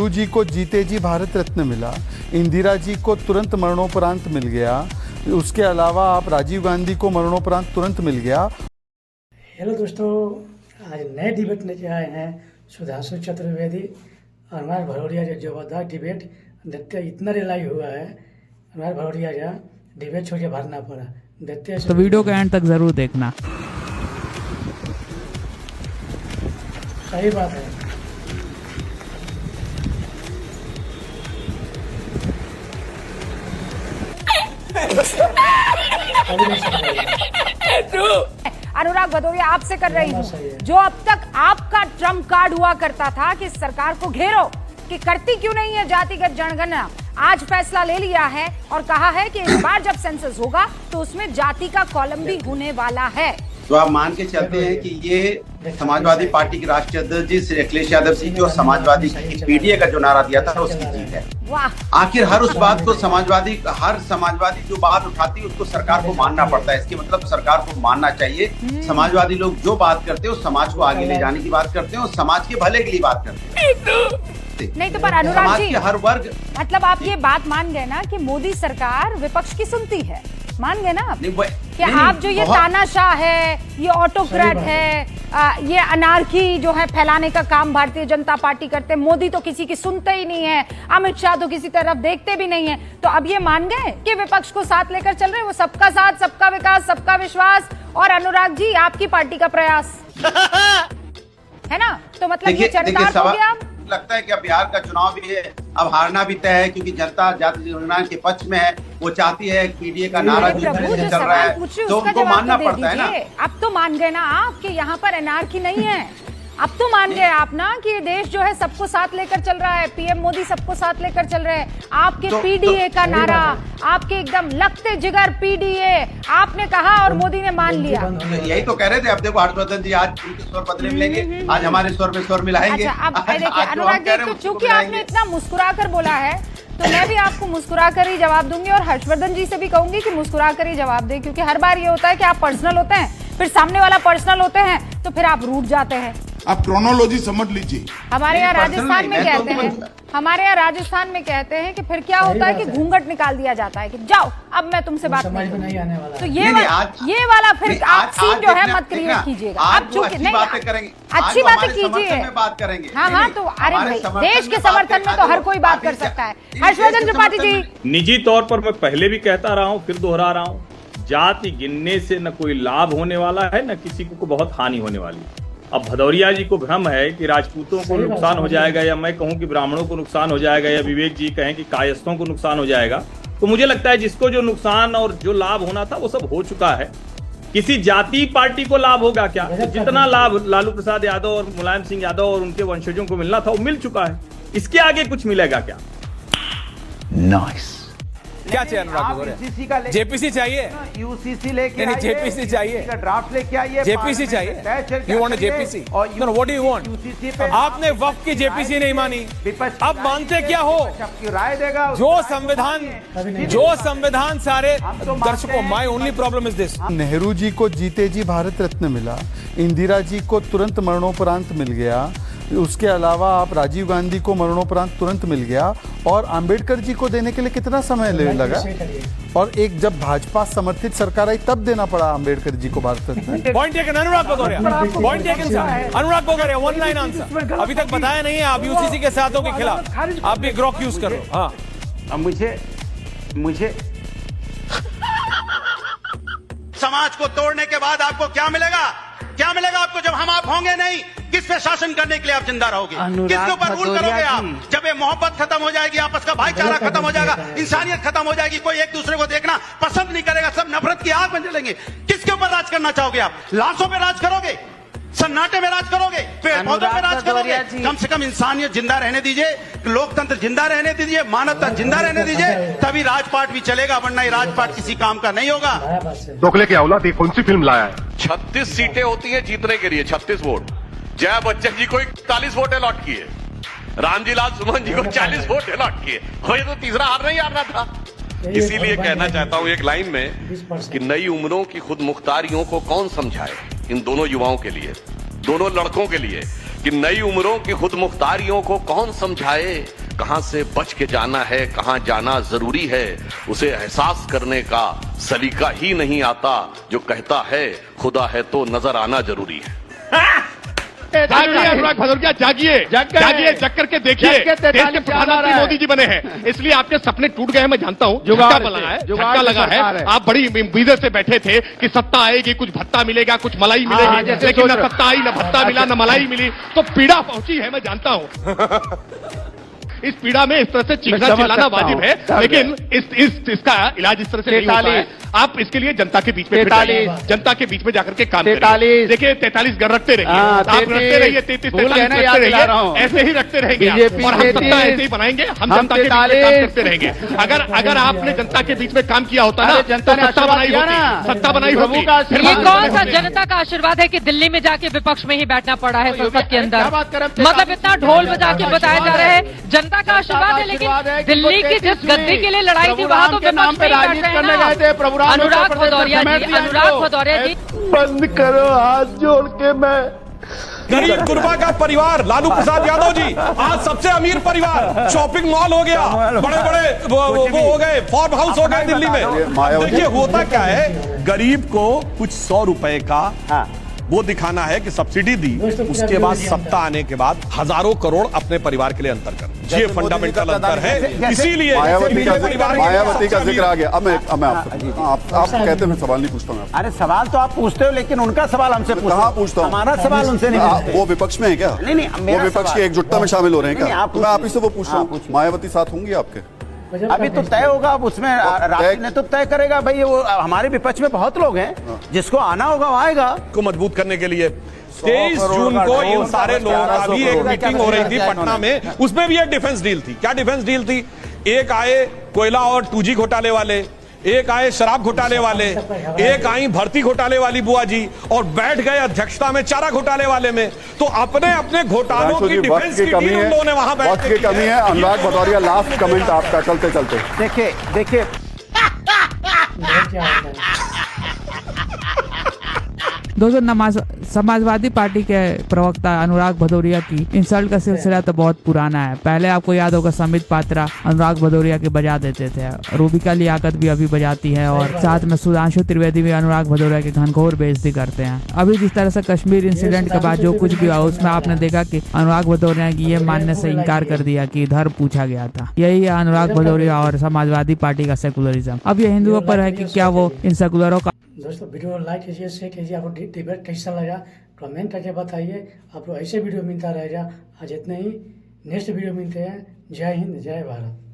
जी को जीते जी भारत रत्न मिला, इंदिरा जी को तुरंत मरणोपरांत मिल गया, उसके अलावा आप राजीव गांधी को मरणोपरांत तुरंत मिल गया। हेलो दोस्तों, आज नए डिबेट लेके आए हैं सुधांशु चतुर्वेदी और हमारे भड़ोरिया जो जबरदस्त डिबेट देखते हैं। इतना रिलाई हुआ है हमारे भड़ोरिया का डिबेट छोड़ के भागना पड़ा। देखते हैं तो वीडियो के एंड तक जरूर देखना। सही बात है। अनुराग भदौरिया आपसे कर रही हूँ, जो अब तक आपका ट्रम्प कार्ड हुआ करता था कि सरकार को घेरो कि करती क्यों नहीं है जातिगत जनगणना, आज फैसला ले लिया है और कहा है कि इस बार जब सेंसस होगा तो उसमें जाति का कॉलम भी होने वाला है। तो आप मान के चलते हैं कि ये समाजवादी पार्टी के राष्ट्रीय अध्यक्ष जी श्री अखिलेश यादव जी की और समाजवादी की पीडीए का जो नारा दिया था उसकी जीत है। आखिर हर उस बात को हर समाजवादी जो बात उठाती है उसको सरकार को मानना पड़ता है। इसके मतलब सरकार को मानना चाहिए। समाजवादी लोग जो बात करते हैं वो समाज को आगे ले जाने की बात करते हैं और समाज के भले के लिए बात करते हैं। नहीं तो पर अनुराग जी, हर वर्ग मतलब आप ये बात मान गए ना कि मोदी सरकार विपक्ष की सुनती है, मान गए ना आप कि आप जो ये तानाशाह है, ये ऑटोक्रेट है, ये अनार्की जो है फैलाने का काम भारतीय जनता पार्टी करते हैं। मोदी तो किसी की सुनते ही नहीं है, अमित शाह तो किसी तरफ देखते भी नहीं है। तो अब ये मान गए कि विपक्ष को साथ लेकर चल रहे हैं, वो सबका साथ, सबका विकास, सबका विश्वास और अनुराग जी आपकी पार्टी का प्रयास है ना। तो मतलब ये चरितार्थ हो गया। लगता है कि अब बिहार का चुनाव भी है, अब हारना भी तय है क्योंकि जनता जाति जनगणना के पक्ष में है। वो चाहती है पीडीए का नारा जो चल रहा है तो उनको मानना पड़ता है ना। अब तो मान गए ना आप कि यहाँ पर एनार्की नहीं है। अब तो मान गए आप ना कि ये देश जो है सबको साथ लेकर चल रहा है, पीएम मोदी सबको साथ लेकर चल रहे हैं। आपके पीडीए का नारा, आपके एकदम लगते जिगर पीडीए आपने कहा और मोदी ने मान लिया। यही तो कह रहे थे। अब देखो हर्षवर्धन जी आज उनके स्वर बदले मिलेंगे, आज हमारे स्वर में स्वर मिलाएंगे। अच्छा, अब देखिए अनुराग जी, तो चूंकि आपने इतना मुस्कुरा कर बोला है तो मैं भी आपको मुस्कुरा कर ही जवाब दूंगी और हर्षवर्धन जी से भी कहूंगी कि मुस्कुरा कर ही जवाब दें, क्योंकि हर बार ये होता है कि आप पर्सनल होते हैं, फिर सामने वाला पर्सनल होते हैं तो फिर आप रूठ जाते हैं। आप क्रोनोलॉजी समझ लीजिए। हमारे यहाँ राजस्थान में कहते हैं, हमारे यहाँ राजस्थान में कहते हैं कि फिर क्या होता है कि घूंघट निकाल दिया जाता है कि जाओ अब मैं तुमसे बात नहीं आने वाला। तो ये वाला फिर आप सीन जो है मत क्रिएट कीजिएगा। आप चूंकि नहीं अच्छी बातें कीजिए, बात करेंगे। हाँ तो अरे भाई देश के समर्थन में तो हर कोई बात कर सकता है। हर्षवर्धन त्रिपाठी जी, निजी तौर पर मैं पहले भी कहता रहा हूँ, फिर दोहरा रहा हूँ, जाति गिनने से न कोई लाभ होने वाला है न किसी को बहुत हानि होने वाली है। अब भदौरिया जी को भ्रम है कि राजपूतों को नुकसान हो जाएगा या मैं कहूं कि ब्राह्मणों को नुकसान हो जाएगा या विवेक जी कहें कि कायस्थों को नुकसान हो जाएगा। तो मुझे लगता है जिसको जो नुकसान और जो लाभ होना था वो सब हो चुका है। किसी जाति पार्टी को लाभ होगा क्या? तो जितना लाभ लालू प्रसाद यादव और मुलायम सिंह यादव और उनके वंशजों को मिलना था वो मिल चुका है। इसके आगे कुछ मिलेगा क्या? नाइस। क्या चाहिए अनुराग? जेपीसी चाहिए, यूसीसी लेके नहीं जेपीसी चाहिए, ड्राफ्ट लेके आइए, जेपीसी चाहिए। You want JPC? No, what do you want? आपने वक्त की जेपीसी नहीं मानी, अब मानते क्या हो? राय देगा जो संविधान सारे दर्शकों, my only problem is this. Nehru ji को जीते जी भारत रत्न मिला, इंदिरा जी को तुरंत मरणोपरांत मिल गया, उसके अलावा आप राजीव गांधी को मरणोपरांत तुरंत मिल गया और अंबेडकर जी को देने के लिए कितना समय लगा? और एक जब भाजपा समर्थित सरकार आई तब देना पड़ा अंबेडकर जी को भारत रत्न। पॉइंट टेकन अनुराग भदौरिया, पॉइंट टेकन सर। अनुराग भदौरिया वन लाइन आंसर। अभी तक बताया नहीं है आप यूसीसी के साथों के खिलाफ, आप भी ग्रोक यूज करो। हाँ मुझे समाज को तोड़ने के बाद आपको क्या मिलेगा? क्या मिलेगा आपको जब हम आप होंगे नहीं? किस पे शासन करने के लिए आप जिंदा रहोगे? किसके ऊपर रूल करोगे आप? जब ये मोहब्बत खत्म हो जाएगी, आपस का भाईचारा खत्म हो जाएगा, इंसानियत खत्म हो जाएगी, कोई एक दूसरे को देखना पसंद नहीं करेगा, सब नफरत की आग में जलेंगे। किसके ऊपर राज करना चाहोगे आप? लाशों पे राज करोगे? सन्नाटे में राज करोगे? पेड़ पौधों पे राज करोगे? कम से कम इंसानियत जिंदा रहने दीजिए, लोकतंत्र जिंदा रहने दीजिए, मानवता जिंदा रहने दीजिए, तभी राजपाट भी चलेगा, वरना ये राजपाट किसी काम का नहीं होगा। दोगले की औलाद ये कौन सी फिल्म लाया है? 36 सीटें होती है जीतने के लिए, 36 वोट। जया बच्चन जी को 41 वोट अलॉट किए, रामजी लाल सुमन जी को 40 वोट अलॉट किए, ये तो तीसरा हार नहीं हारना था। इसीलिए कहना चाहता हूं एक लाइन में कि नई उम्रों की खुद मुख्तारियों को कौन समझाए इन दोनों युवाओं के लिए, दोनों लड़कों के लिए कि नई उम्रों की खुद मुख्तारियों को कौन समझाए, कहां से बच के जाना है, कहां जाना जरूरी है, उसे एहसास करने का सलीका ही नहीं आता, जो कहता है खुदा है तो नजर आना जरूरी है। जागिए अनुराग भदौरिया, जागिए जागिए, जग करके देखिए, देश के प्रधानमंत्री मोदी जी बने हैं, इसलिए आपके सपने टूट गए हैं, मैं जानता हूँ। झटका लगा है। आप बड़ी उम्मीदों से बैठे थे कि सत्ता आएगी, कुछ भत्ता मिलेगा, कुछ मलाई मिलेगी, लेकिन न सत्ता आई, न भत्ता मिला, न मलाई मिली, तो पीड़ा पहुंची है, मैं जानता हूँ। इस पीड़ा में इस तरह से चीखना चिल्लाना वाजिब है, लेकिन इसका इलाज इस तरह से नहीं होता है। आप इसके लिए जनता के बीच में जनता के बीच में जाकर के काम करें। देखिए 43 घर रखते रहिए, आप रखते रहिए, 33 रखते रहिए, ऐसे ही रखते रहेंगे और हम सत्ता ऐसे ही बनाएंगे, हम जनता के बीच में काम करते रहेंगे। अगर आपने जनता के बीच में काम किया होता ना, तो सत्ता बनाई होती। ये कौन सा जनता का आशीर्वाद है कि दिल्ली में जाके विपक्ष में ही बैठना पड़ा है संसद के अंदर? मतलब इतना ढोल बजा के बताया जा रहा है जनता का आशीर्वाद है, लेकिन दिल्ली की जिस गद्दी के लिए लड़ाई थी वहां तो विपक्ष में ही बैठ रहे हैं ना। अनुराग भदौरिया जी, बंद करो हाथ जोड़ के। मैं गरीब गुरबा का परिवार, लालू प्रसाद यादव जी आज सबसे अमीर परिवार, शॉपिंग मॉल हो गया, बड़े बड़े वो हो गए, फार्म हाउस हो गए दिल्ली में। देखिए होता क्या है, गरीब को कुछ 100 रुपए का वो दिखाना है कि सब्सिडी दी, उसके बाद सत्ता आने के बाद हजारों करोड़ अपने परिवार के लिए अंतर कर, ये फंडामेंटल अंतर है। इसीलिए मायावती का जिक्र आ गया। अब मैं आप कहते हैं सवाल नहीं पूछता हूँ। अरे सवाल तो आप पूछते हो, लेकिन उनका सवाल हमसे कहाँ पूछता हूँ? हमारा सवाल उनसे नहीं। वो विपक्ष में है क्या? नहीं, वो विपक्ष की एकजुटता में शामिल हो रहे हैं क्या? मैं आप ही से वो पूछ रहा हूँ, मायावती साथ होंगी आपके? अभी तो तय होगा, अब उसमें राष्ट्रीय नेतृत्व तय करेगा। भाई वो हमारे विपक्ष में बहुत लोग हैं, जिसको आना होगा वो आएगा। को मजबूत करने के लिए 23 जून को इन सारे लोगों का भी एक मीटिंग हो रही थी पटना में, उसमें भी एक डिफेंस डील थी। क्या डिफेंस डील थी? एक आए कोयला और 2G घोटाले वाले, एक आए शराब घोटाले वाले, एक आई भर्ती घोटाले वाली बुआ जी, और बैठ गए अध्यक्षता में चारा घोटाले वाले में। तो अपने अपने घोटालों की डिफेंस की डील उन लोगों ने वहां बैठ के कमी है। अनुराग भदौरिया, लास्ट कमेंट आपका चलते चलते। देखिए दोस्तों, समाजवादी पार्टी के प्रवक्ता अनुराग भदौरिया की इंसल्ट का सिलसिला तो बहुत पुराना है। पहले आपको याद होगा संबित पात्रा अनुराग भदौरिया के बजा देते थे, रूबिका लियाकत भी अभी बजाती है, और साथ में सुधांशु त्रिवेदी भी अनुराग भदौरिया की घनघोर बेइज्जती करते हैं। अभी जिस तरह से कश्मीर इंसिडेंट के बाद जो कुछ भी हुआ, उसमें आपने देखा कि अनुराग भदौरिया की ये मानने से इनकार कर दिया कि धर्म पूछा गया था। यही है अनुराग भदौरिया और समाजवादी पार्टी का सेकुलरिज्म। अब ये हिंदुओं पर है कि क्या वो इन सेकुलरों का। दोस्तों वीडियो लाइक कीजिए, शेयर कीजिए। आपको डिबेट कैसा लगा कमेंट करके बताइए। आपको ऐसे वीडियो मिलता रहेगा। आज इतने ही, नेक्स्ट वीडियो मिलते हैं। जय हिंद, जय भारत।